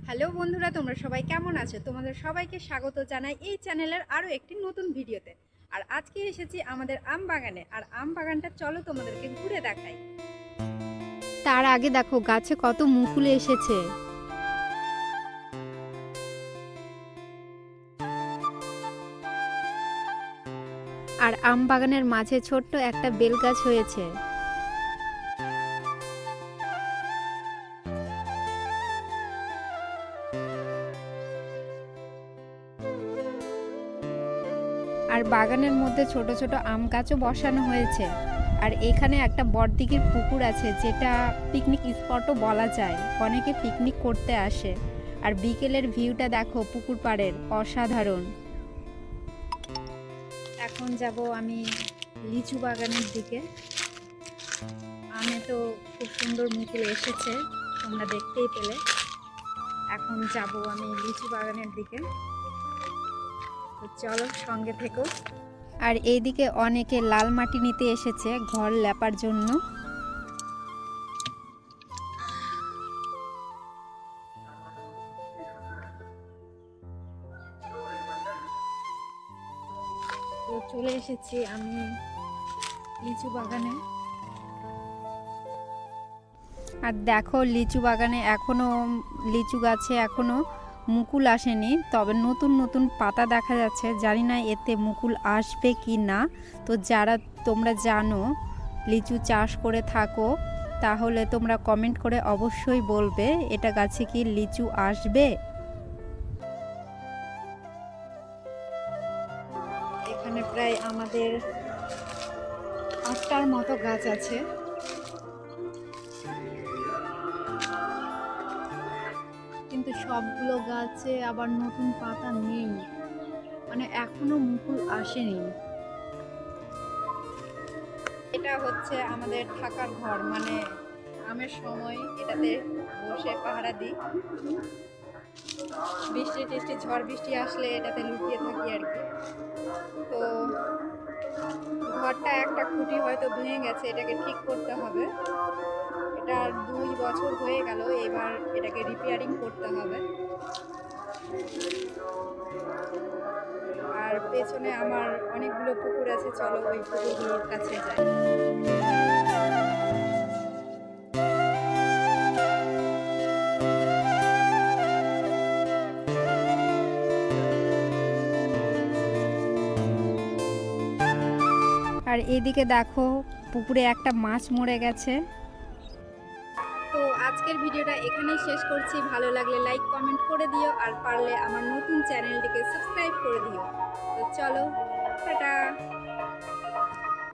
Hello বন্ধুরা, তোমরা সবাই কেমন আছো? তোমাদের সবাইকে স্বাগত জানাই এই চ্যানেলের আরও একটি নতুন ভিডিওতে। আর আজকে এসেছি আমাদের আম বাগানে। আর আম বাগানটা চলো তোমাদেরকে ঘুরে দেখাই। তার আগে দেখো গাছে কত মুকুল এসেছে। আর আম বাগানের মাঝে ছোট্ট একটা বেল গাছ হয়েছে। আর বাগানের মধ্যে ছোট ছোট আম গাছও বসানো হয়েছে। আর এখানে একটা বড়দিঘির পুকুর আছে, যেটা পিকনিক স্পটও বলা যায়। অনেকে পিকনিক করতে আসে। আর বিকেলের ভিউটা দেখো পুকুর পাড়ের, অসাধারণ। এখন যাব আমি লিচু বাগানের দিকে। আমে তো খুব সুন্দর মুকুল এসেছে, তোমরা দেখতেই পেলে। এখন যাব আমি লিচু বাগানের দিকে, তো চলো সঙ্গে থেকো। আর এইদিকে অনেকে লাল মাটি নিতে এসেছে ঘর লেপার জন্য। তো চলে এসেছি আমি লিচু বাগানে। আর দেখো লিচু বাগানে লিচু গাছে এখনো মুকুল আসেনি, তবে নতুন নতুন পাতা দেখা যাচ্ছে। জানি না এতে মুকুল আসবে কি না। তো যারা তোমরা জানো, লিচু চাষ করে থাকো, তাহলে তোমরা কমেন্ট করে অবশ্যই বলবে এটা গাছে কি লিচু আসবে। এখানে প্রায় আমাদের 8টার মতো গাছ আছে। কিন্তু সবগুলো গাছে আবার নতুন পাতা নেই, মানে এখনো মুকুল আসেনি। এটা হচ্ছে আমাদের থাকার ঘর, মানে আমের সময় এটাতে বসে পাহারা দিই। বৃষ্টি টিষ্টি, ঝড় বৃষ্টি আসলে এটাতে লুকিয়ে থাকি আর কি। তো ঘরটা একটা খুঁটি হয়তো ভেঙে গেছে, এটাকে ঠিক করতে হবে। এটা 2 বছর হয়ে গেল, এবার এটাকে রিপেয়ারিং করতে হবে। আর পেছনে আমার অনেকগুলো পুকুর আছে, চলো ওই পুকুরগুলোর কাছে যাই। আর এদিকে দেখো পুকুরে একটা মাছ মরে গেছে। তো আজকের ভিডিওটা এখানেই শেষ করছি। ভালো লাগলে লাইক কমেন্ট করে দিও, আর পারলে আমার নতুন চ্যানেলটিকে সাবস্ক্রাইব করে দিও। তো চলো, টাটা।